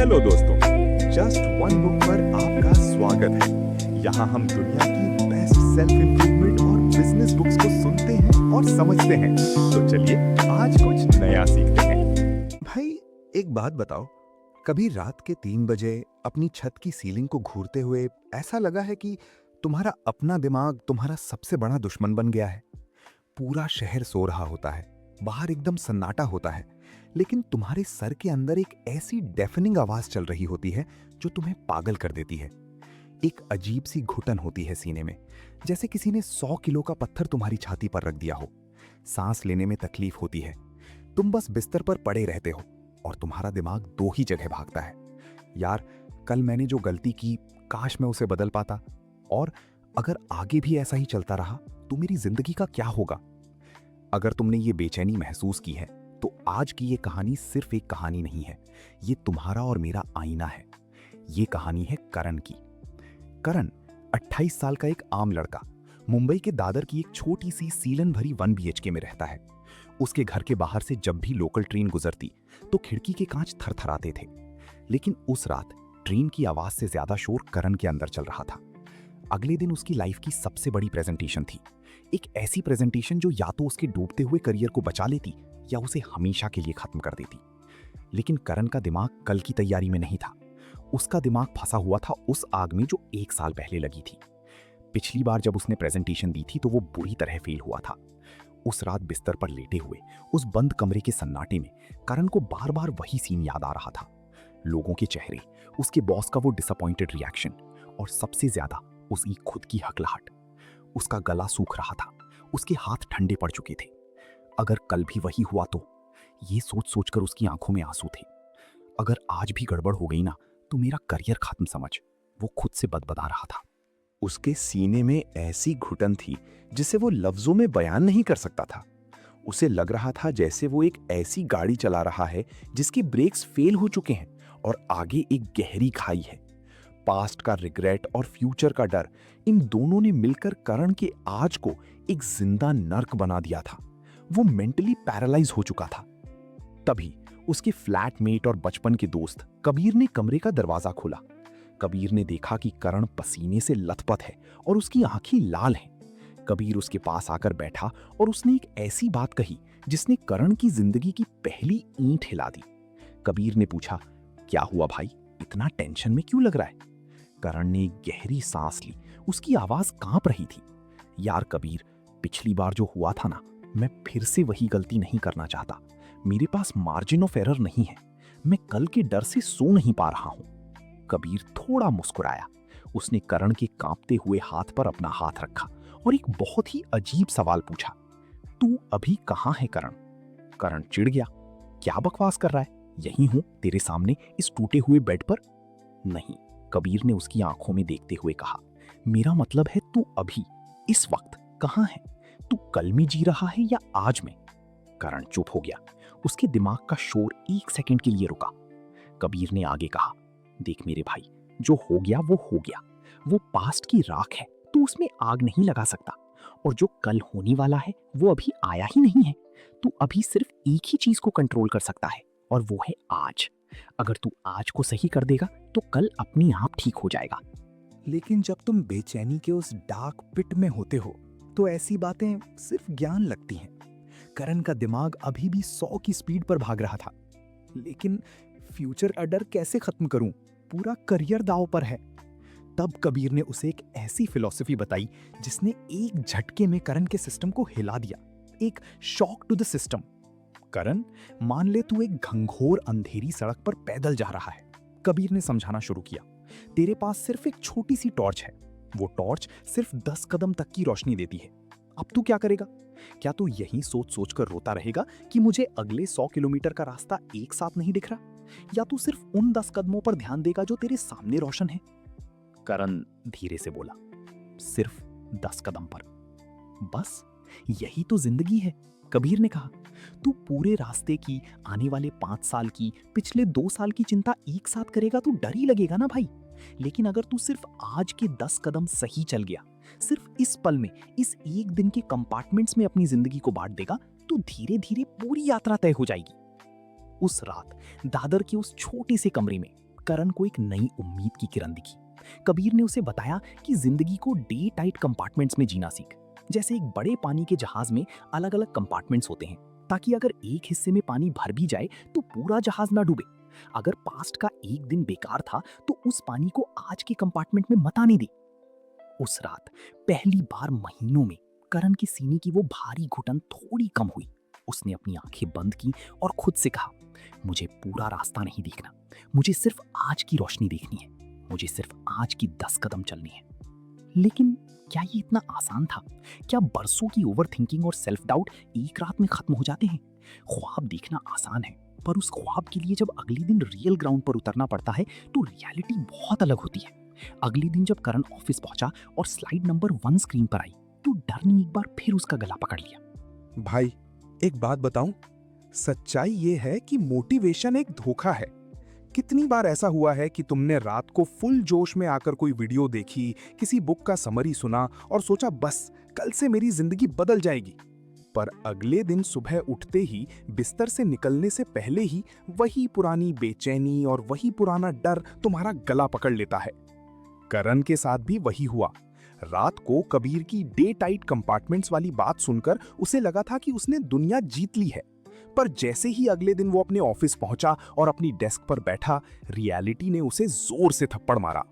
Hello दोस्तों, just one book पर आपका स्वागत है। यहाँ हम दुनिया की बेस्ट सेल्फ इम्प्रूवमेंट और बिजनेस बुक्स को सुनते हैं और समझते हैं। तो चलिए आज कुछ नया सीखते हैं। भाई, एक बात बताओ, कभी रात के 3 बजे अपनी छत की सीलिंग को घूरते हुए ऐसा लगा है कि तुम्हारा अपना दिमाग तुम्हारा सबसे बड़ा दुश्मन बन गया है? पूरा शहर सो रहा होता है, बाहर एकदम सन्नाटा होता है, लेकिन तुम्हारे सर के अंदर एक ऐसी डेफनिंग आवाज चल रही होती है जो तुम्हें पागल कर देती है। एक अजीब सी घुटन होती है सीने में, जैसे किसी ने 100 किलो का पत्थर तुम्हारी छाती पर रख दिया हो। सांस लेने में तकलीफ होती है। तुम बस बिस्तर पर पड़े रहते हो और तुम्हारा दिमाग दो ही जगह भागता है। यार, कल मैंने जो गलती की, काश मैं उसे बदल पाता। और अगर आगे भी ऐसा ही चलता रहा तो मेरी जिंदगी का क्या होगा? अगर तुमने ये बेचैनी महसूस की है तो आज की ये कहानी सिर्फ एक कहानी नहीं है, ये तुम्हारा और मेरा आईना है। ये कहानी है करण की। करण 28 साल का एक आम लड़का, मुंबई के दादर की एक छोटी सी सीलन भरी 1 BHK में रहता है। उसके घर के बाहर से जब भी लोकल ट्रेन गुजरती तो खिड़की के कांच थरथराते थे। लेकिन उस रात ट्रेन की आवाज से ज्यादा शोर करण के अंदर चल रहा था। अगले दिन उसकी लाइफ की सबसे बड़ी प्रेजेंटेशन थी। एक ऐसी प्रेजेंटेशन जो या तो उसके डूबते हुए करियर को बचा लेती या उसे हमेशा के लिए खत्म कर देती। लेकिन करण का दिमाग कल की तैयारी में नहीं था। उसका दिमाग फंसा हुआ था उस आग में जो 1 साल पहले लगी थी। पिछली बार जब उसने प्रेजेंटेशन दी थी तो वो बुरी तरह फेल हुआ था। उस रात बिस्तर पर लेटे हुए उस बंद कमरे के सन्नाटे में करण को बार बार वही सीन याद आ रहा था। लोगों के चेहरे, उसके बॉस का वो डिसअपॉइंटेड रिएक्शन और सबसे ज्यादा उसकी खुद की हकलाहट। उसका गला सूख रहा था, उसके हाथ ठंडे पड़ चुके थे। अगर कल भी वही हुआ तो? ये सोच सोचकर उसकी आंखों में आंसू थे। अगर आज भी गड़बड़ हो गई ना तो मेरा करियर खत्म समझ, वो खुद से बदबदा रहा था। उसके सीने में ऐसी घुटन थी जिसे वो लफ्जों में बयान नहीं कर सकता था। उसे लग रहा था जैसे वो एक ऐसी गाड़ी चला रहा है जिसके ब्रेक्स फेल हो चुके हैं और आगे एक गहरी खाई है। पास्ट का रिग्रेट और फ्यूचर का डर, इन दोनों ने मिलकर करण के आज को एक जिंदा नर्क बना दिया था। वो मेंटली पैरालाइज हो चुका था। तभी उसके फ्लैटमेट और बचपन के दोस्त कबीर ने कमरे का दरवाजा खोला। कबीर ने देखा कि करण पसीने से लथपथ है और उसकी आंखें लाल हैं। कबीर उसके पास आकर बैठा और उसने एक ऐसी बात कही जिसने करण की जिंदगी की पहली ईंट हिला दी। कबीर ने पूछा, क्या हुआ भाई, इतना टेंशन में क्यों लग रहा है? करण ने एक गहरी सांस ली, उसकी आवाज कांप रही थी। यार कबीर, पिछली बार जो हुआ था ना, मैं फिर से वही गलती नहीं करना चाहता। मेरे पास मार्जिन ऑफ एरर नहीं है। मैं कल के डर से सो नहीं पा रहा हूं। कबीर थोड़ा मुस्कुराया। उसने करण के कांपते हुए हाथ पर अपना हाथ रखा और एक बहुत ही अजीब सवाल पूछा, तू अभी कहां है करण? करण चिढ़ गया। क्या बकवास कर रहा है? यहीं हूं तेरे सामने इस टूटे हुए बेड पर। नहीं, कबीर ने उसकी आंखों में देखते हुए कहा, मेरा मतलब है तू अभी इस वक्त कहां है? तू कल में जी रहा है या आज में? करण चुप हो गया। उसके दिमाग का शोर 1 सेकंड के लिए रुका। कबीर ने आगे कहा, देख मेरे भाई, जो हो गया वो हो गया। वो पास्ट की राख है, तू उसमें आग नहीं लगा सकता। और जो कल होने वाला है वो अभी आया ही नहीं है। तू अभी सिर्फ एक ही चीज को कंट्रोल कर सकता है और वो है आज। अगर तू आज को सही कर देगा तो कल अपने आप ठीक हो जाएगा। लेकिन जब तुम बेचैनी के उस डार्क पिट में होते हो तो ऐसी बातें सिर्फ ज्ञान लगती हैं। करण का दिमाग अभी भी 100 की स्पीड पर भाग रहा था। लेकिन फ्यूचर का डर कैसे खत्म करूं? पूरा करियर दांव पर है। तब कबीर ने उसे एक ऐसी फिलॉसफी बताई जिसने एक झटके में करण के सिस्टम को हिला दिया। एक शॉक टू द सिस्टम। करण, मान ले तू एक घंघोर अंधेरी सड़क पर पैदल जा रहा है। कबीर ने समझाना शुरू किया, तेरे पास सिर्फ एक छोटी सी टॉर्च है। वो टॉर्च सिर्फ 10 कदम तक की रोशनी देती है। अब तू क्या करेगा? क्या तू यही सोच सोच कर रोता रहेगा कि मुझे अगले 100 किलोमीटर का रास्ता एक साथ नहीं दिख रहा? या तू सिर्फ उन 10 कदमों पर ध्यान देगा जो तेरे सामने रोशन है? करण धीरे से बोला, सिर्फ 10 कदम पर। बस यही तो जिंदगी है, कबीर ने कहा। तू पूरे रास्ते की, आने वाले 5 साल की, पिछले 2 साल की चिंता एक साथ करेगा तो डर ही लगेगा ना भाई। लेकिन अगर तू सिर्फ आज के 10 कदम सही चल गया, सिर्फ इस पल में, इस एक दिन के कंपार्टमेंट्स में अपनी जिंदगी को बांट देगा तो धीरे धीरे पूरी यात्रा तय हो जाएगी। उस रात दादर के उस छोटे से कमरे में करण को एक नई उम्मीद की किरण दिखी। कबीर ने उसे बताया कि जिंदगी को डे टाइट कंपार्टमेंट्स में जीना सीख। जैसे एक बड़े पानी के जहाज में अलग अलग कंपार्टमेंट्स होते हैं, ताकि अगर एक हिस्से में पानी भर भी जाए तो पूरा जहाज ना डूबे। अगर पास्ट का एक दिन बेकार था तो उस पानी को आज के कंपार्टमेंट में मत आने दे। उस रात पहली बार महीनों में करण की सीने की वो भारी घुटन थोड़ी कम हुई। उसने अपनी आंखें बंद की और खुद से कहा, मुझे पूरा रास्ता नहीं देखना, मुझे सिर्फ आज की रोशनी देखनी है, मुझे सिर्फ आज की 10 कदम चलनी है। लेकिन क्या ये इतना आसान था? क्या बरसों की ओवर थिंकिंग और सेल्फ डाउट एक रात में खत्म हो जाते हैं? ख्वाब देखना आसान है, पर उस ख्वाब के लिए जब अगले दिन रियल ग्राउंड पर उतरना पड़ता है तो रियलिटी बहुत अलग होती है। अगले दिन जब करण ऑफिस पहुंचा और स्लाइड नंबर 1 स्क्रीन पर आई तो डर ने एक बार फिर उसका गला पकड़ लिया। भाई, एक बात बताऊं, सच्चाई ये है कि मोटिवेशन एक धोखा है। कितनी बार ऐसा हुआ है कि तुमने रात को फुल जोश में आकर कोई वीडियो देखी, किसी बुक का समरी सुना और सोचा बस कल से मेरी जिंदगी बदल जाएगी, पर अगले दिन सुबह उठते ही बिस्तर से निकलने से पहले ही वही पुरानी बेचैनी और वही पुराना डर तुम्हारा गला पकड़ लेता है। करण के साथ भी वही हुआ। रात को कबीर की डे टाइट कंपार्टमेंट्स वाली बात सुनकर उसे लगा था कि उसने दुनिया जीत ली है, पर जैसे ही अगले दिन वो अपने ऑफिस पहुंचा और अपनी डेस्क पर बैठा, रियलिटी ने उसे जोर से थप्पड़ मारा।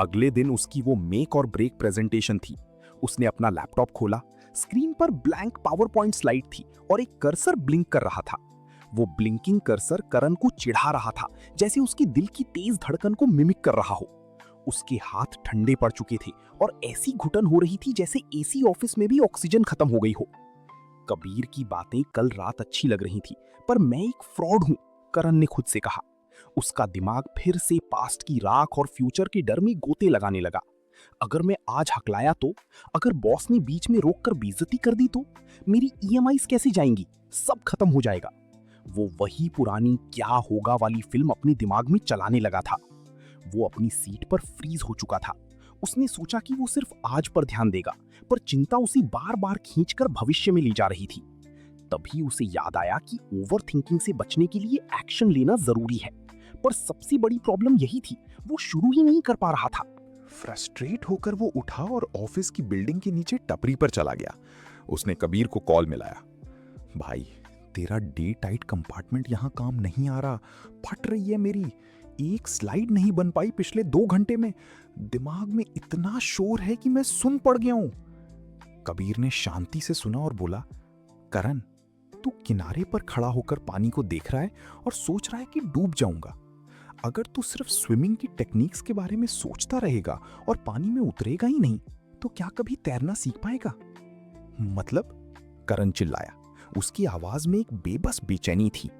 अगले दिन उसकी वो मेक और ब्रेक प्रेजेंटेशन थी। उसने अपना लैपटॉप खोला, स्क्रीन पर ब्लैंक पावर पॉइंट स्लाइड थी और एक कर्सर ब्लिंक कर रहा था। वो ब्लिंकिंग कर्सर करण को चिढ़ा रहा था, जैसे उसकी दिल की तेज धड़कन को मिमिक कर रहा हो। उसके हाथ ठंडे पड़ चुके थे और ऐसी घुटन हो रही थी जैसे एसी ऑफिस में भी ऑक्सीजन खत्म हो गई हो। कबीर की बातें कल रात अच्छी लग रही थी, पर मैं एक फ्रॉड हूं, करण ने खुद से कहा। उसका दिमाग फिर से पास्ट की राख और फ्यूचर के डर में गोते लगाने लगा। अगर मैं आज हकलाया तो, अगर बॉस ने बीच में रोककर बेइज्जती कर दी तो, मेरी ईएमआईज कैसे जाएंगी, सब खत्म हो जाएगा। वो वही पुरानी क्या होगा वाली फिल्म अपने दिमाग में चलाने लगा था। वो अपनी सीट पर फ्रीज हो चुका था। उसने सोचा कि वो सिर्फ आज पर ध्यान देगा, पर चिंता उसे बार बार खींचकर भविष्य में ले जा रही थी। तभी उसे याद आया कि ओवर थिंकिंग से बचने के लिए एक्शन लेना जरूरी है, पर सबसे बड़ी प्रॉब्लम यही थी, वो शुरू ही नहीं कर पा रहा था। फ्रस्ट्रेट होकर वो उठा और ऑफिस की बिल्डिंग के नीचे टपरी पर चला गया। उसने कबीर को कॉल मिलाया। भाई, तेरा डे टाइट कंपार्टमेंट यहाँ काम नहीं आ रहा, फट रही है मेरी, एक स्लाइड नहीं बन पाई पिछले 2 घंटे में, दिमाग में इतना शोर है कि मैं सुन पड़ गया हूं। कबीर ने शांति से सुना और बोला, करण, तू किनारे पर खड़ा होकर पानी को देख रहा है और सोच रहा है कि डूब जाऊंगा। अगर तू सिर्फ स्विमिंग की टेक्निक्स के बारे में सोचता रहेगा और पानी में उतरेगा ही नहीं, तो क्या कभी तैरना सीख पाएगा? मतलब? करण चिल्लाया। उसकी आवाज में एक बेबस बेचैनी थी।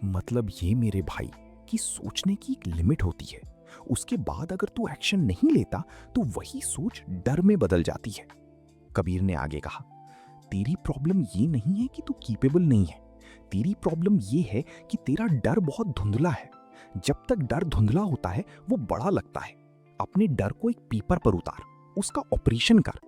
मतलब ये मेरे भाई कि सोचने की एक लिमिट होती है, उसके बाद अगर तू एक्शन नहीं लेता तो वही सोच डर में बदल जाती है। कबीर ने आगे कहा, तेरी प्रॉब्लम ये नहीं है कि तू कीपेबल नहीं है, तेरी प्रॉब्लम ये है कि तेरा डर बहुत धुंधला है। जब तक डर धुंधला होता है वो बड़ा लगता है। अपने डर को एक पेपर पर उतार, उसका ऑपरेशन कर।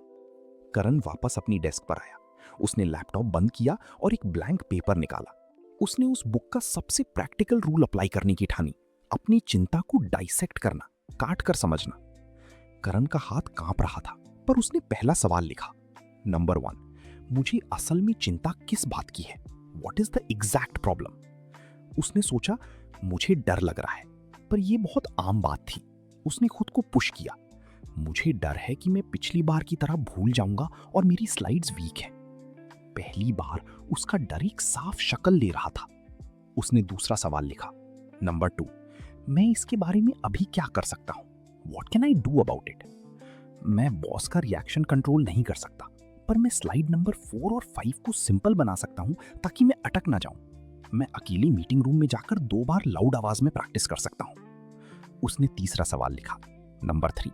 करण वापस अपनी डेस्क पर आया। उसने लैपटॉप बंद किया और एक ब्लैंक पेपर निकाला। उसने उस बुक का सबसे प्रैक्टिकल रूल अप्लाई करने की ठानी, अपनी चिंता को डाइसेक्ट करना, काट कर समझना। करण का हाथ कांप रहा था, पर उसने पहला सवाल लिखा, नंबर 1, मुझे असल में चिंता किस बात की है? What is the exact problem? उसने सोचा, मुझे डर लग रहा है, पर यह बहुत आम बात थी। उसने खुद को पुश किया, मुझे डर है कि मैं पिछली बार की तरह भूल जाऊंगा और मेरी स्लाइड्स वीक हैं। पहली बार उसका डर एक साफ शक्ल ले रहा था। उसने दूसरा सवाल लिखा, नंबर 2, मैं इसके बारे में अभी क्या कर सकता हूं? What can I do about it? मैं बॉस का रिएक्शन कंट्रोल नहीं कर सकता, पर मैं स्लाइड नंबर 4 और 5 को सिंपल बना सकता हूं ताकि मैं अटक ना जाऊं। मैं अकेली मीटिंग रूम में जाकर 2 बार लाउड आवाज में प्रैक्टिस कर सकता हूं। उसने तीसरा सवाल लिखा, नंबर 3,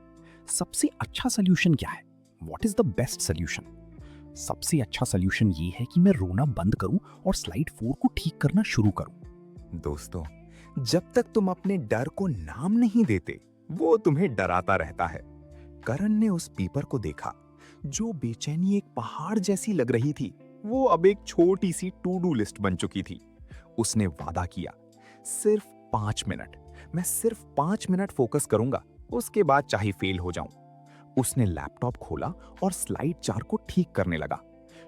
सबसे अच्छा सोल्यूशन क्या है? What is the best solution? सबसे अच्छा सोल्यूशन ये है कि मैं रोना बंद करूं और स्लाइड 4 को ठीक करना शुरू करूं। दोस्तों, जब तक तुम अपने डर को नाम नहीं देते, वो तुम्हें डराता रहता है। करण ने उस पेपर को देखा। जो बेचैनी एक पहाड़ जैसी लग रही थी, वो अब एक छोटी सी टू डू लिस्ट बन चुकी थी। उसने वादा किया, सिर्फ 5 मिनट, मैं सिर्फ 5 मिनट फोकस करूंगा, उसके बाद चाहे फेल हो जाऊं। उसने लैपटॉप खोला और स्लाइड 4 को ठीक करने लगा।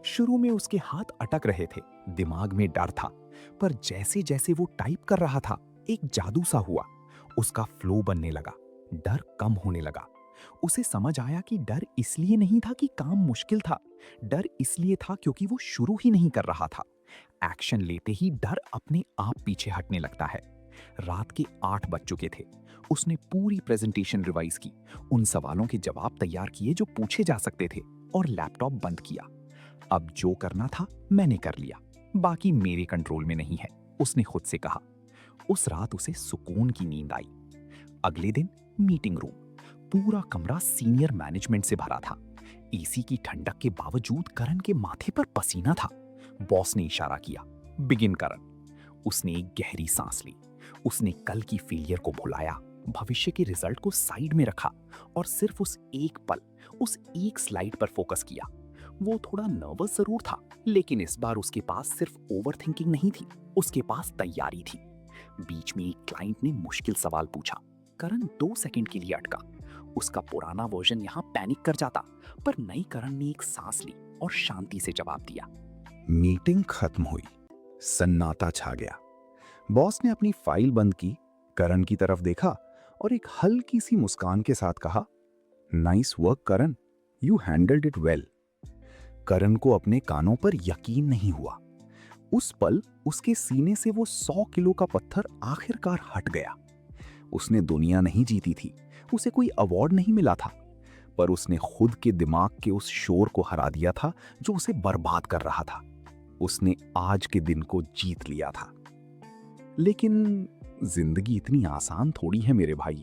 शुरू में उसके हाथ अटक रहे थे, दिमाग में डर था, पर जैसे जैसे वो टाइप कर रहा था, एक जादू सा हुआ। उसका फ्लो बनने लगा, डर कम होने लगा। उसे समझ आया कि डर इसलिए नहीं था कि काम मुश्किल था, डर इसलिए था क्योंकि वो शुरू ही नहीं कर रहा था। एक्शन लेते ही डर अपने आप पीछे हटने लगता है। रात के 8 बज चुके थे। उसने पूरी प्रेजेंटेशन रिवाइज की, उन सवालों के जवाब तैयार किए जो पूछे जा सकते थे, और लैपटॉप बंद किया। अब जो करना था मैंने कर लिया, बाकी मेरे कंट्रोल में नहीं है, उसने खुद से कहा। उस रात उसे सुकून की नींद आई। अगले दिन मीटिंग रूम, पूरा कमरा सीनियर मैनेजमेंट से भरा था। एसी की ठंडक के बावजूद करण के माथे पर पसीना था। बॉस ने इशारा किया, बिगिन करण। उसने एक गहरी सांस ली। उसने कल की फेलियर को भुलाया, भविष्य के रिजल्ट को साइड में रखा और सिर्फ उस एक पल, उस एक स्लाइड पर फोकस किया। वो थोड़ा नर्वस जरूर था, लेकिन इस बार उसके पास सिर्फ ओवरथिंकिंग नहीं थी, उसके पास तैयारी थी। बीच में एक क्लाइंट ने मुश्किल सवाल पूछा। करण 2 सेकंड के लिए अटका। उसका पुराना वर्जन यहां पैनिक कर जाता, पर नई करण ने एक सांस ली और शांति से जवाब दिया। मीटिंग खत्म हुई, सन्नाटा छा गया। बॉस ने अपनी फाइल बंद की, करण की तरफ देखा और एक हल्की सी मुस्कान के साथ कहा, nice work Karan, you handled it well. Karan को अपने कानों पर यकीन नहीं हुआ। उस पल उसके सीने से वो 100 किलो का पत्थर आखिरकार हट गया। उसने दुनिया नहीं जीती थी, उसे कोई अवार्ड नहीं मिला था, पर उसने खुद के दिमाग के उस शोर को हरा दिया था जो उसे बर्बाद कर रहा था। उसने आज के दिन को जीत लिया था। लेकिन जिंदगी इतनी आसान थोड़ी है मेरे भाई।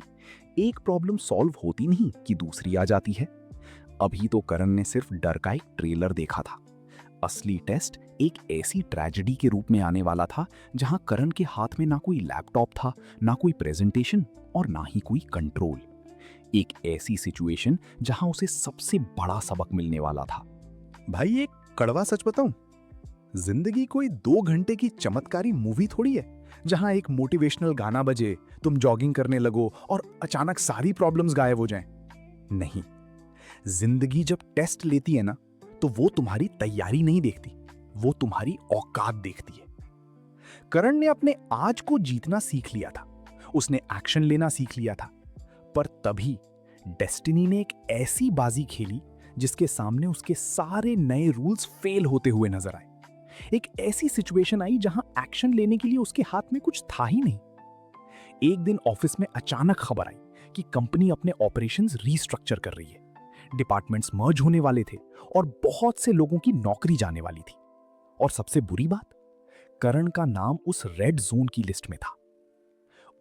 एक प्रॉब्लम सॉल्व होती नहीं कि दूसरी आ जाती है। अभी तो करण ने सिर्फ डर का एक ट्रेलर देखा था। असली टेस्ट एक ऐसी ट्रेजेडी के रूप में आने वाला था जहां करण के हाथ में ना कोई लैपटॉप था, ना कोई प्रेजेंटेशन और ना ही कोई कंट्रोल। एक ऐसी सिचुएशन जहां उसे सबसे बड़ा सबक मिलने वाला था। भाई एक कड़वा सच बताऊं, जिंदगी कोई 2 घंटे की चमत्कारी मूवी थोड़ी है जहां एक मोटिवेशनल गाना बजे, तुम जॉगिंग करने लगो और अचानक सारी प्रॉब्लम्स गायब हो जाएं। नहीं, जिंदगी जब टेस्ट लेती है ना, तो वो तुम्हारी तैयारी नहीं देखती, वो तुम्हारी औकात देखती है। करण ने अपने आज को जीतना सीख लिया था, उसने एक्शन लेना सीख लिया था, पर तभी डेस्टिनी ने एक ऐसी बाजी खेली जिसके सामने उसके सारे नए रूल्स फेल होते हुए नजर आए। एक ऐसी सिचुएशन आई जहां एक्शन लेने के लिए उसके हाथ में कुछ था ही नहीं। एक दिन ऑफिस में अचानक खबर आई कि कंपनी अपने ऑपरेशंस रीस्ट्रक्चर कर रही है। डिपार्टमेंट्स मर्ज होने वाले थे और बहुत से लोगों की नौकरी जाने वाली थी। और सबसे बुरी बात, करण का नाम उस रेड जोन की लिस्ट में था।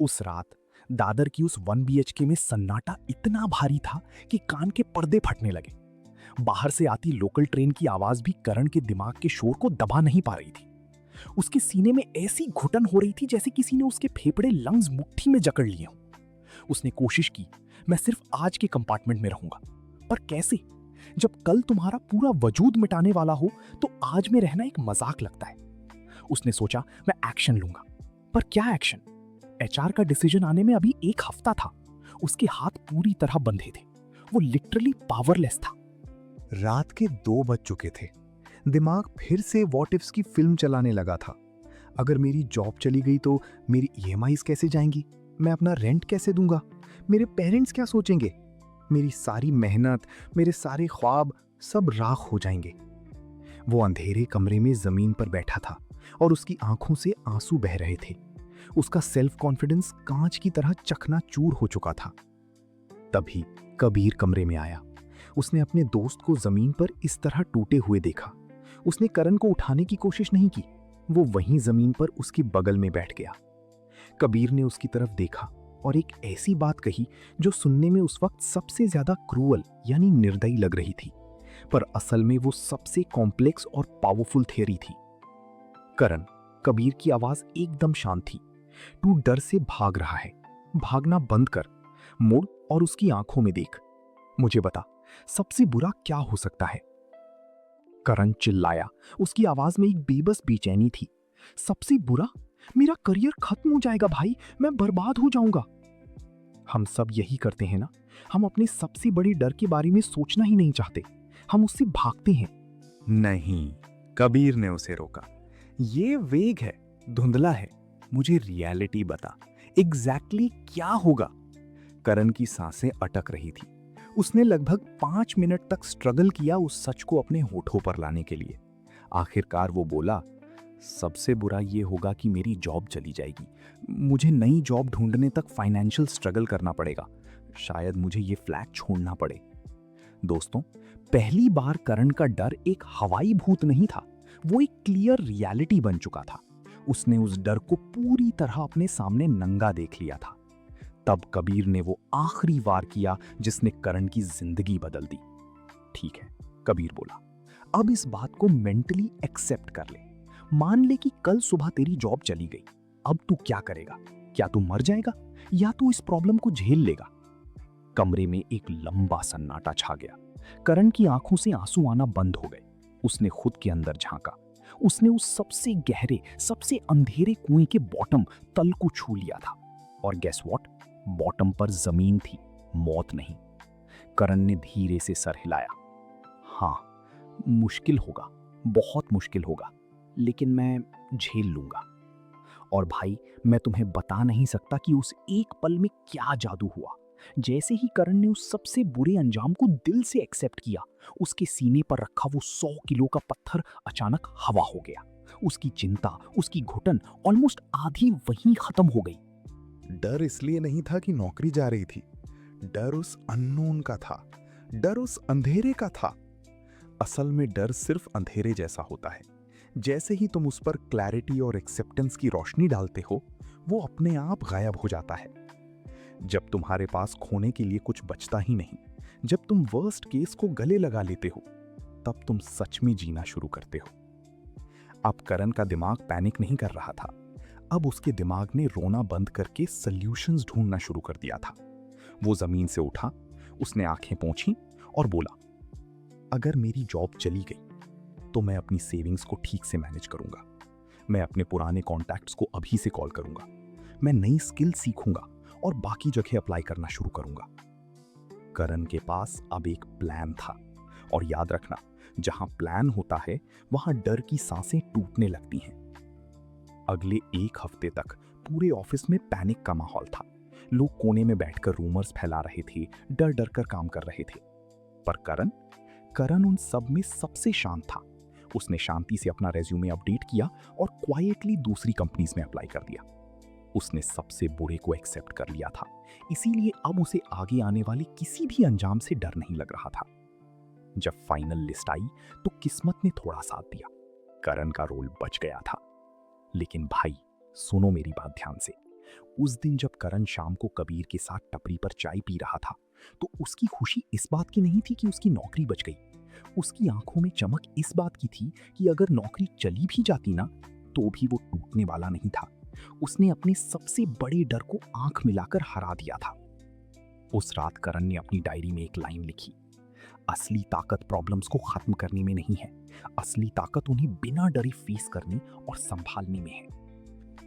उस रात दादर की उस 1 BHK में सन्नाटा इतना भारी था कि कान के पर्दे फटने लगे। बाहर से आती लोकल ट्रेन की आवाज भी करण के दिमाग के शोर को दबा नहीं पा रही थी। उसके सीने में ऐसी घुटन हो रही थी जैसे किसी ने उसके फेफड़े लंग्स मुट्ठी में जकड़ लिए हों। उसने कोशिश की, मैं सिर्फ आज के कंपार्टमेंट में रहूंगा, पर कैसे? जब कल तुम्हारा पूरा वजूद मिटाने वाला हो तो आज में रहना एक मजाक लगता है। उसने सोचा, मैं एक्शन लूंगा, पर क्या एक्शन? HR का डिसीजन आने में अभी 1 हफ्ता था। उसके हाथ पूरी तरह बंधे थे, वो लिटरली पावरलेस था। रात के 2 बज चुके थे। दिमाग फिर से व्हाट इफ्स की फिल्म चलाने लगा था। अगर मेरी जॉब चली गई तो मेरी EMIs कैसे जाएंगी? मैं अपना रेंट कैसे दूंगा? मेरे पेरेंट्स क्या सोचेंगे? मेरी सारी मेहनत, मेरे सारे ख्वाब सब राख हो जाएंगे। वो अंधेरे कमरे में जमीन पर बैठा था और उसकी आंखों से आंसू बह रहे थे। उसका सेल्फ कॉन्फिडेंस कांच की तरह चकनाचूर हो चुका था। तभी कबीर कमरे में आया। उसने अपने दोस्त को जमीन पर इस तरह टूटे हुए देखा। उसने करण को उठाने की कोशिश नहीं की, वो वहीं जमीन पर उसके बगल में बैठ गया। कबीर ने उसकी तरफ देखा और एक ऐसी बात कही जो सुनने में उस वक्त सबसे ज्यादा क्रूअल यानी निर्दयी लग रही थी, पर असल में वो सबसे कॉम्प्लेक्स और पावरफुल थियरी थी। करण, कबीर की आवाज एकदम शांत थी। तू डर से भाग रहा है, भागना बंद कर, मुड़ और उसकी आंखों में देख। मुझे बता, सबसे बुरा क्या हो सकता है? करण चिल्लाया, उसकी आवाज में एक बेबस बेचैनी थी। सबसे बुरा? मेरा करियर खत्म हो जाएगा भाई, मैं बर्बाद हो जाऊंगा। हम सब यही करते हैं ना, हम अपने सबसे बड़े डर के बारे में सोचना ही नहीं चाहते, हम उससे भागते हैं। नहीं, कबीर ने उसे रोका। ये वेग है, धुंधला है। मुझे रियलिटी बता, एग्जैक्टली क्या होगा? करण की सांसें अटक रही थी। उसने लगभग 5 मिनट तक स्ट्रगल किया उस सच को अपने होठों पर लाने के लिए। आखिरकार वो बोला, सबसे बुरा ये होगा कि मेरी जॉब चली जाएगी। मुझे नई जॉब ढूंढने तक फाइनेंशियल स्ट्रगल करना पड़ेगा। शायद मुझे ये फ्लैट छोड़ना पड़े। दोस्तों, पहली बार करण का डर एक हवाई भूत नहीं था, वो एक क्लियर रियलिटी बन चुका था। उसने उस डर को पूरी तरह अपने सामने नंगा देख लिया था। तब कबीर ने वो आखिरी वार किया जिसने करण की जिंदगी बदल दी। ठीक है, कबीर बोला, अब इस बात को मेंटली एक्सेप्ट कर ले। मान ले कि कल सुबह तेरी जॉब चली गई। अब तू क्या करेगा? क्या तू मर जाएगा या तू इस प्रॉब्लम को झेल लेगा? कमरे में एक लंबा सन्नाटा छा गया। करण की आंखों से आंसू आना बंद हो गए। उसने खुद के अंदर झांका। उसने उस सबसे गहरे, सबसे अंधेरे कुएं के बॉटम तल को छू लिया था। और गेस व्हाट? बॉटम पर जमीन थी, मौत नहीं। करण ने धीरे से सर हिलाया। हाँ, मुश्किल होगा, बहुत मुश्किल होगा, लेकिन मैं झेल लूंगा। और भाई, मैं तुम्हें बता नहीं सकता कि उस एक पल में क्या जादू हुआ। जैसे ही करण ने उस सबसे बुरे अंजाम को दिल से एक्सेप्ट किया, उसके सीने पर रखा वो 100 किलो का पत्थर अचानक हवा हो गया। उसकी चिंता, उसकी घुटन ऑलमोस्ट आधी वहीं खत्म हो गई। डर इसलिए नहीं था कि नौकरी जा रही थी, डर उस अननोन का था, डर उस अंधेरे का था। असल में डर सिर्फ अंधेरे जैसा होता है। जैसे ही तुम उस पर क्लैरिटी और एक्सेप्टेंस की रोशनी डालते हो, वो अपने आप गायब हो जाता है। जब तुम्हारे पास खोने के लिए कुछ बचता ही नहीं, जब तुम वर्स्ट केस को गले लगा लेते हो, तब तुम सच में जीना शुरू करते हो। अब करण का दिमाग पैनिक नहीं कर रहा था। अब उसके दिमाग ने रोना बंद करके सॉल्यूशंस ढूंढना शुरू कर दिया था। वो जमीन से उठा, उसने आंखें पोंछी और बोला, अगर मेरी जॉब चली गई तो मैं अपनी सेविंग्स को ठीक से मैनेज करूंगा। मैं अपने पुराने कॉन्टैक्ट्स को अभी से कॉल करूंगा। मैं नई स्किल सीखूंगा और बाकी जगह अप्लाई करना शुरू करूंगा। करण के पास अब एक प्लान था। और याद रखना, जहां प्लान होता है वहां डर की सांसें टूटने लगती हैं। अगले 1 हफ्ते तक पूरे ऑफिस में पैनिक का माहौल था। लोग कोने में बैठकर रूमर्स फैला रहे थे, डर डर कर काम कर रहे थे। पर करण उन सब में सबसे शांत था। उसने शांति से अपना रेज्यूमे अपडेट किया और क्वाइटली दूसरी कंपनीज में अप्लाई कर दिया। उसने सबसे बुरे को एक्सेप्ट कर लिया था, इसीलिए अब उसे आगे आने वाले किसी भी अंजाम से डर नहीं लग रहा था। जब फाइनल लिस्ट आई तो किस्मत ने थोड़ा साथ दिया। करण का रोल बच गया था। लेकिन भाई, सुनो मेरी बात ध्यान से। उस दिन जब करण शाम को कबीर के साथ टपरी पर चाय पी रहा था, तो उसकी खुशी इस बात की नहीं थी कि उसकी नौकरी बच गई। उसकी आंखों में चमक इस बात की थी कि अगर नौकरी चली भी जाती ना, तो भी वो टूटने वाला नहीं था। उसने अपने सबसे बड़े डर को आंख मिलाकर हरा दिया था। उस रात करण ने अपनी डायरी में एक लाइन लिखी, असली ताकत प्रॉब्लम्स को खत्म करने में नहीं है, असली ताकत उन्हें बिना डरे फेस करने और संभालने में है।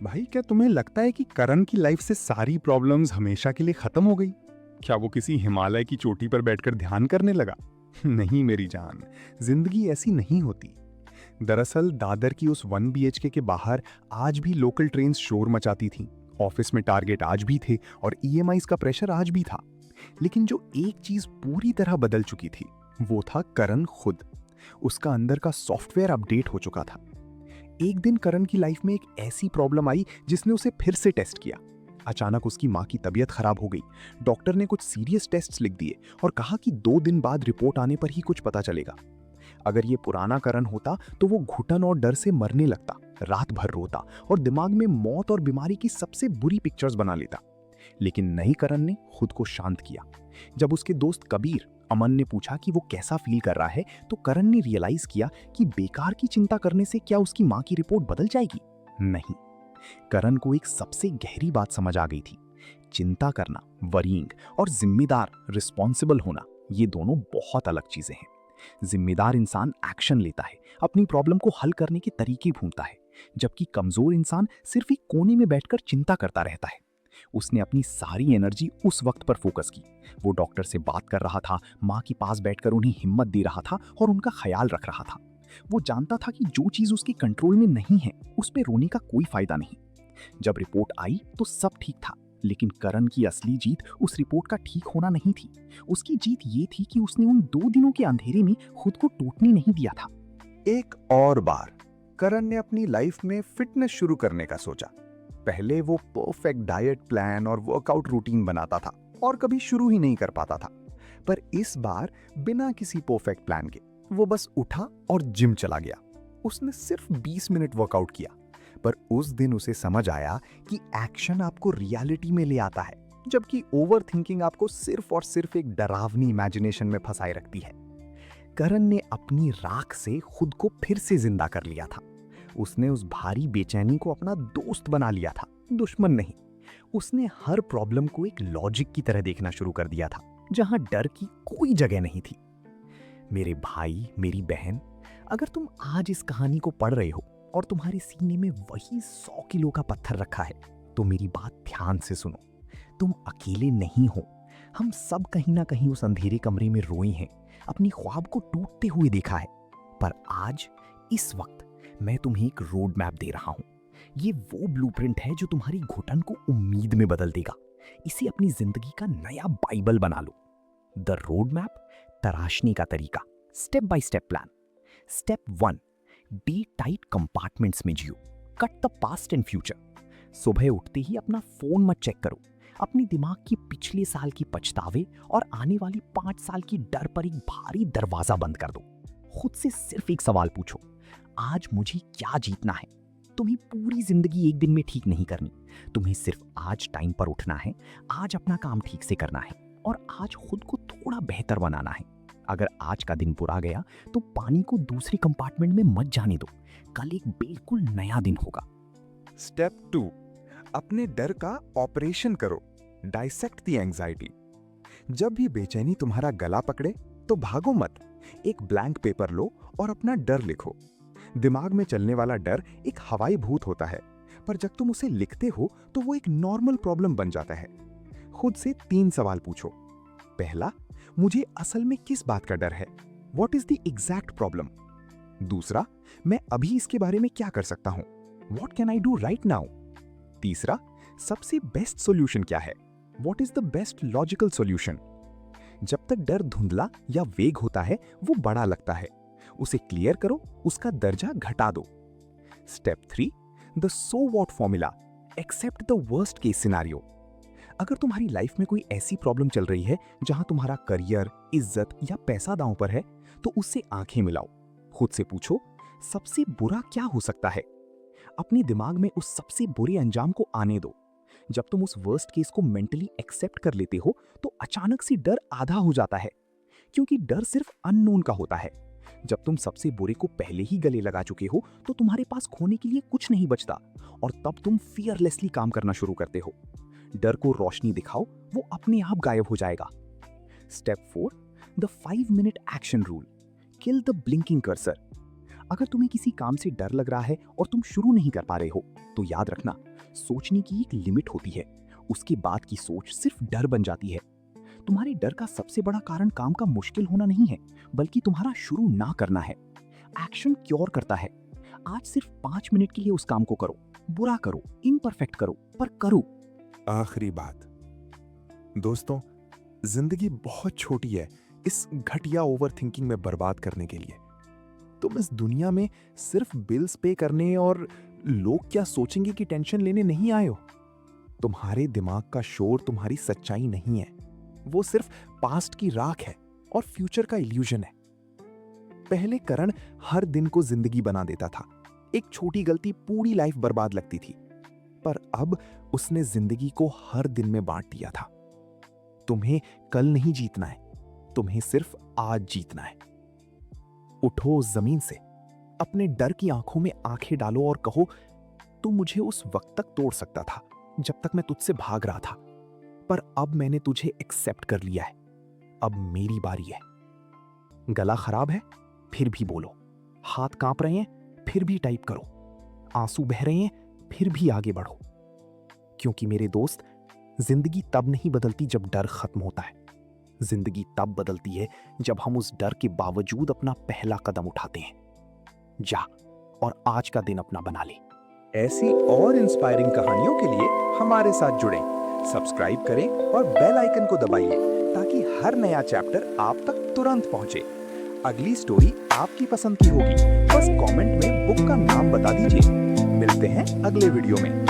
भाई, क्या तुम्हें लगता है कि करण की लाइफ से सारी प्रॉब्लम्स हमेशा के लिए खत्म हो गई? क्या वो किसी हिमालय की चोटी पर बैठकर ध्यान करने लगा? नहीं मेरी जान, जिंदगी ऐसी नहीं होती। दरअसल दादर की उस 1 BHK के बाहर आज भी लोकल ट्रेन्स शोर मचाती थीं। ऑफिस में टारगेट आज भी थे और EMIs का प्रेशर आज भी था। लेकिन जो एक चीज पूरी तरह बदल चुकी थी, वो था करण खुद। उसका अंदर का सॉफ्टवेयर अपडेट हो चुका था। एक दिन करण की लाइफ में एक ऐसी प्रॉब्लम आई जिसने उसे फिर से टेस्ट किया। अचानक उसकी माँ की तबीयत खराब हो गई। डॉक्टर ने कुछ सीरियस टेस्ट्स लिख दिए और कहा कि 2 दिन बाद रिपोर्ट आने पर ही कुछ पता चलेगा। अगर ये पुराना करण होता तो वो घुटन और डर से मरने लगता, रात भर रोता और दिमाग में मौत और बीमारी की सबसे बुरी पिक्चर्स बना लेता। लेकिन नई करण ने खुद को शांत किया। जब उसके दोस्त कबीर, अमन ने पूछा कि वो कैसा फील कर रहा है, तो करण ने रियलाइज किया कि बेकार की चिंता करने से क्या उसकी माँ की रिपोर्ट बदल जाएगी? नहीं। करण को एक सबसे गहरी बात समझ आ गई थी। चिंता करना, वरीइंग, और जिम्मेदार, रिस्पॉन्सिबल होना, ये दोनों बहुत अलग चीजें हैं। जिम्मेदार इंसान एक्शन लेता है, अपनी प्रॉब्लम को हल करने के तरीके ढूंढता है, जबकि कमजोर इंसान सिर्फ एक कोने में बैठकर चिंता करता रहता है। उसने अपनी सारी एनर्जी उस वक्त पर फोकस की। वो डॉक्टर से बात कर रहा था, माँ के पास बैठकर उन्हें हिम्मत दे रहा था और उनका ख्याल रख रहा था। वो जानता था कि जो चीज उसके कंट्रोल में नहीं है उस पर रोने का कोई फायदा नहीं। जब रिपोर्ट आई तो सब ठीक था, लेकिन करण की असली जीत उस रिपोर्ट का ठीक होना नहीं थी। उसकी जीत ये थी कि उसने उन 2 दिनों के अंधेरे में खुद को टूटने नहीं दिया था। एक और बार करण ने अपनी लाइफ में फिटनेस शुरू करने का सोचा। पहले वो परफेक्ट डाइट प्लान और वर्कआउट रूटीन बनाता था और कभी शुरू ही नहीं कर पाता था। पर इस बार बिना किसी परफेक्ट प्लान के वो बस उठा और जिम चला गया। उसने सिर्फ 20 मिनट वर्कआउट किया, पर उस दिन उसे समझ आया कि एक्शन आपको रियलिटी में ले आता है, जबकि ओवर थिंकिंग आपको सिर्फ और सिर्फ एक डरावनी इमेजिनेशन में फंसाए रखती है। करण ने अपनी राख से खुद को फिर से जिंदा कर लिया था। उसने उस भारी बेचैनी को अपना दोस्त बना लिया था, दुश्मन नहीं। उसने हर प्रॉब्लम को एक लॉजिक की तरह देखना शुरू कर दिया था, जहां डर की कोई जगह नहीं थी। मेरे भाई, मेरी बहन, अगर तुम आज इस कहानी को पढ़ रहे हो और तुम्हारे सीने में वही 100 किलो का पत्थर रखा है, तो मेरी बात ध्यान से सुनो। तुम अकेले नहीं हो। हम सब कहीं ना कहीं उस अंधेरे कमरे में रोए हैं, अपनी ख्वाब को टूटते हुए देखा है। पर आज, इस वक्त, मैं तुम्हें एक रोड मैप दे रहा हूं। ये वो ब्लूप्रिंट है जो तुम्हारी घुटन को उम्मीद में बदल देगा। इसे अपनी जिंदगी का नया बाइबल बना लो। द रोड मैप, तराशने का तरीका, step by step plan. Step 1, day tight compartments में जियो। Cut the past and future. सुबह उठते ही अपना फोन मत चेक करो। अपने दिमाग की पिछले साल की पछतावे और आने वाली 5 साल की डर पर एक भारी दरवाजा बंद कर दो। खुद से सिर्फ एक सवाल पूछो, आज मुझे क्या जीतना है? तुम्हें पूरी जिंदगी एक दिन में ठीक नहीं करनी। तुम्हें सिर्फ आज टाइम पर उठना है, आज अपना काम ठीक से करना है और आज खुद को थोड़ा बेहतर बनाना है। अगर आज का दिन बुरा गया तो पानी को दूसरे कंपार्टमेंट में मत जाने दो। कल एक बिल्कुल नया दिन होगा। स्टेप 2, अपने डर का ऑपरेशन करो। Dissect the anxiety. जब भी बेचैनी तुम्हारा गला पकड़े तो भागो मत। एक ब्लैंक पेपर लो और अपना डर लिखो। दिमाग में चलने वाला डर एक हवाई भूत होता है, पर जब तुम उसे लिखते हो तो वो एक नॉर्मल प्रॉब्लम बन जाता है। खुद से 3 सवाल पूछो। पहला, मुझे असल में किस बात का डर है? What is the exact problem? दूसरा, मैं अभी इसके बारे में क्या कर सकता हूं? What can I do right now? तीसरा, सबसे बेस्ट सॉल्यूशन क्या है? What is the best logical solution? जब तक डर धुंधला या वेग होता है, वो बड़ा लगता है। उसे क्लियर करो, उसका दर्जा घटा दो। Step 3, the so what formula. Except the worst case scenario. अगर तुम्हारी लाइफ में कोई ऐसी प्रॉब्लम चल रही है जहां तुम्हारा करियर, इज्जत या पैसा दांव पर है, तो उससे आंखें मिलाओ। खुद से पूछो, सबसे बुरा क्या हो सकता है? अपने दिमाग में उस सबसे बुरे अंजाम को आने दो। जब तुम उस वर्स्ट केस को मेंटली एक्सेप्ट कर लेते हो तो अचानक से डर आधा हो जाता है, क्योंकि डर सिर्फ अननोन का होता है। जब तुम सबसे बुरे को पहले ही गले लगा चुके हो तो तुम्हारे पास खोने के लिए कुछ नहीं बचता और तब तुम फियरलेसली काम करना शुरू करते हो। डर को रोशनी दिखाओ, वो अपने आप गायब हो जाएगा। Step 4, the 5 minute action rule. Kill the blinking cursor. अगर तुम्हें किसी काम से डर लग रहा है और तुम शुरू नहीं कर पा रहे हो, तो याद रखना, सोचने की एक लिमिट होती है। उसके बाद की सोच सिर्फ डर बन जाती है। तुम्हारे डर का सबसे बड़ा कारण काम का मुश्किल होना नहीं है, बल्कि तुम्हारा शुरू ना करना है। एक्शन क्योर करता है। आज सिर्फ 5 मिनट के लिए उस काम को करो। बुरा करो, इम्परफेक्ट करो, पर करो। आखिरी बात, दोस्तों, जिंदगी बहुत छोटी है इस घटिया ओवर थिंकिंग में बर्बाद करने के लिए। तुम इस दुनिया में सिर्फ बिल्स पे करने और लोग क्या सोचेंगे की टेंशन लेने नहीं आए हो। तुम्हारे दिमाग का शोर तुम्हारी सच्चाई नहीं है, वो सिर्फ पास्ट की राख है और फ्यूचर का इल्यूजन है। पहले करण हर दिन को जिंदगी बना देता था। एक छोटी गलती पूरी लाइफ बर्बाद लगती थी, पर अब उसने जिंदगी को हर दिन में बांट दिया था। तुम्हें कल नहीं जीतना है, तुम्हें सिर्फ आज जीतना है। उठो उस जमीन से, अपने डर की आंखों में आंखें डालो और कहो, तू मुझे उस वक्त तक तोड़ सकता था जब तक मैं तुझसे भाग रहा था, पर अब मैंने तुझे एक्सेप्ट कर लिया है। अब मेरी बारी है। गला खराब है, फिर भी बोलो। हाथ कांप रहे हैं, फिर भी टाइप करो। आंसू बह रहे हैं, फिर भी आगे बढ़ो। क्योंकि मेरे दोस्त, जिंदगी तब नहीं बदलती जब डर खत्म होता है। जिंदगी तब बदलती है जब हम उस डर के बावजूद अपना पहला कदम उठाते हैं। जा और आज का दिन अपना बना ले। ऐसी और इंस्पायरिंग कहानियों के लिए हमारे साथ जुड़ें, सब्सक्राइब करें और बेल आइकन को दबाइए ताकि हर नया चैप्टर आप तक तुरंत पहुंचे। अगली स्टोरी आपकी पसंद की होगी, बस कमेंट में बुक का नाम बता दीजिए। मिलते हैं अगले वीडियो में।